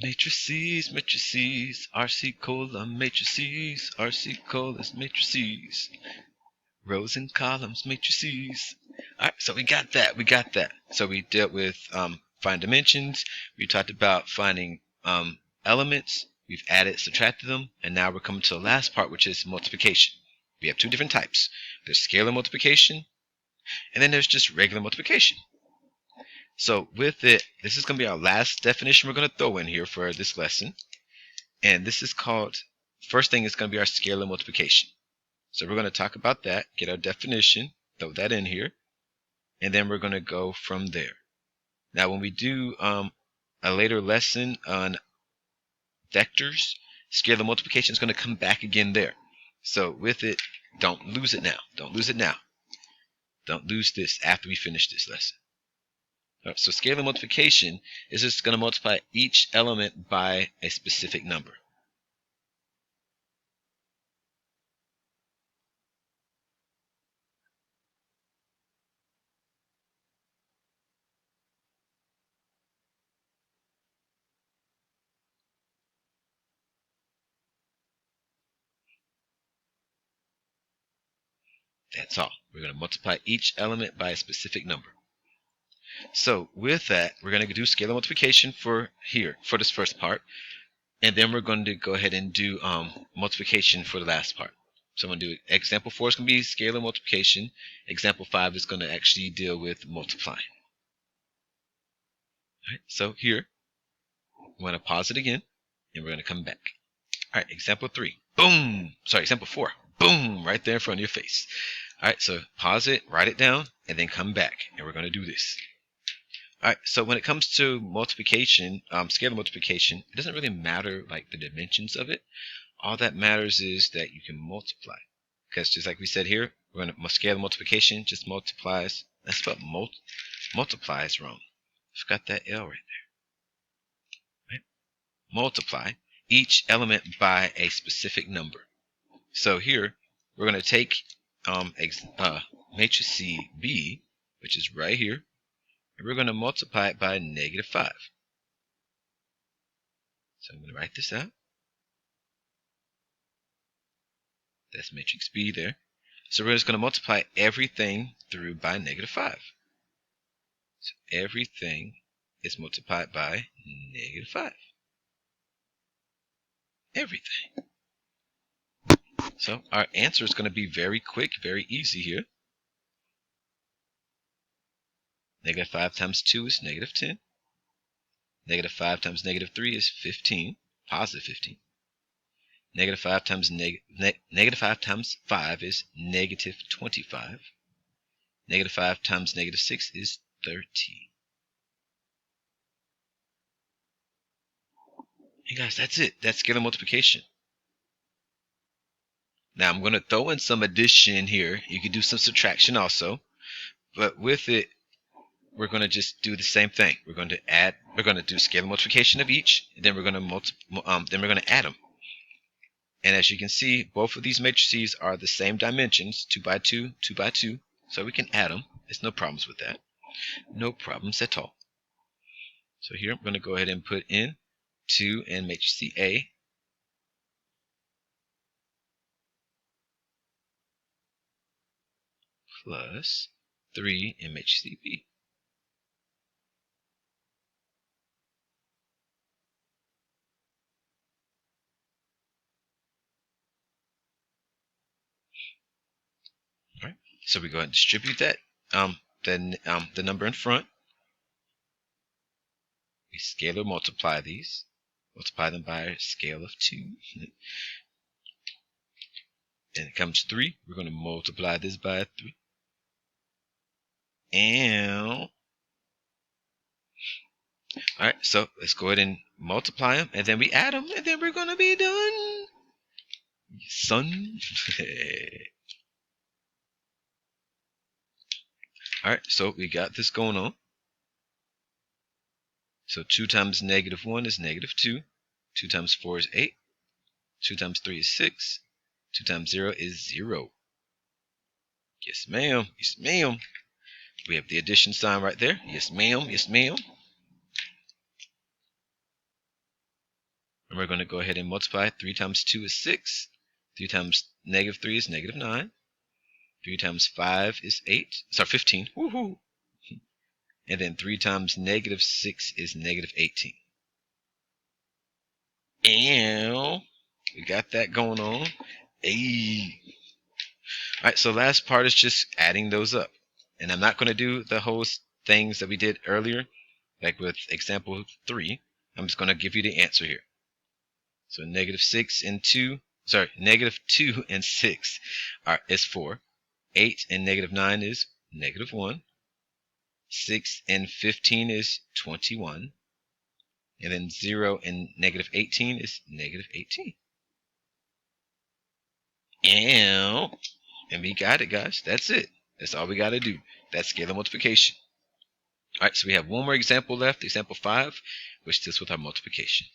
Matrices, matrices, RC column matrices, RC columns matrices, rows and columns matrices. All right, so we got that. So we dealt with find dimensions. We talked about finding elements. We've added, subtracted them, and now we're coming to the last part, which is multiplication. We have two different types. There's scalar multiplication, and then there's just regular multiplication. So with it, this is going to be our last definition we're going to throw in here for this lesson. And this is called, first thing is going to be our scalar multiplication. So we're going to talk about that, get our definition, throw that in here, and then we're going to go from there. Now when we do a later lesson on vectors, scalar multiplication is going to come back again there. So with it, don't lose it now. Don't lose it now. Don't lose this after we finish this lesson. Right, so scalar multiplication is just going to multiply each element by a specific number. That's all. We're going to multiply each element by a specific number. So with that, we're going to do scalar multiplication for here, for this first part. And then we're going to go ahead and do multiplication for the last part. So I'm going to do example 4 is going to be scalar multiplication. Example 5 is going to actually deal with multiplying. All right, so here, we're going to pause it again, and we're going to come back. All right, example 3. Boom! Sorry, example 4. Boom! Right there in front of your face. All right, so pause it, write it down, and then come back, and we're going to do this. All right, so when it comes to multiplication, scalar multiplication, it doesn't really matter like the dimensions of it. All that matters is that you can multiply. Because just like we said here, we're going to scalar multiplication just multiplies. That's spelled multiplies wrong. Forgot that L right there. Right? Multiply each element by a specific number. So here, we're going to take matrix B, which is right here, and we're going to multiply it by -5. So I'm going to write this out. That's matrix B there. So we're just going to multiply everything through by -5. So everything is multiplied by -5. Everything. So our answer is going to be very quick, very easy here. -5 times 2 is -10. -5 times -3 is 15, positive 15. -5 times -5 times 5 is -25. -5 times -6 is 30. Hey guys, that's it. That's scalar multiplication. Now I'm going to throw in some addition here. You can do some subtraction also. But with it, we're going to just do the same thing. We're going to add. We're going to do scalar multiplication of each, and then we're going to add them. And as you can see, both of these matrices are the same dimensions, 2 by 2, 2 by 2. So we can add them. There's no problems with that. No problems at all. So here I'm going to go ahead and put in 2 in matrix A. Plus 3 in matrix B. All right. So we go ahead and distribute that, the number in front. We scalar multiply these. Multiply them by a scale of 2. And it comes 3. We're going to multiply this by 3. And all right, so let's go ahead and multiply them, and then we add them, and then we're going to be done. Son. All right, so we got this going on. So 2 times -1 is -2. 2 times 4 is 8. 2 times 3 is 6. 2 times 0 is 0. Yes, ma'am. Yes, ma'am. We have the addition sign right there. Yes, ma'am. Yes, ma'am. And we're going to go ahead and multiply. 3 times 2 is 6. 3 times negative 3 is negative 9. 3 times 5 is 8. Sorry, 15. Woohoo! And then 3 times negative 6 is negative 18. And we got that going on. Hey. Alright, so last part is just adding those up. And I'm not going to do the whole things that we did earlier, like with example 3. I'm just going to give you the answer here. So negative 2 and 6 is 4. 8 and negative 9 is negative 1. 6 and 15 is 21. And then 0 and negative 18 is negative 18. And we got it, guys. That's it. That's all we got to do. That's scalar multiplication. All right, so we have one more example left, example 5, which deals with our multiplication.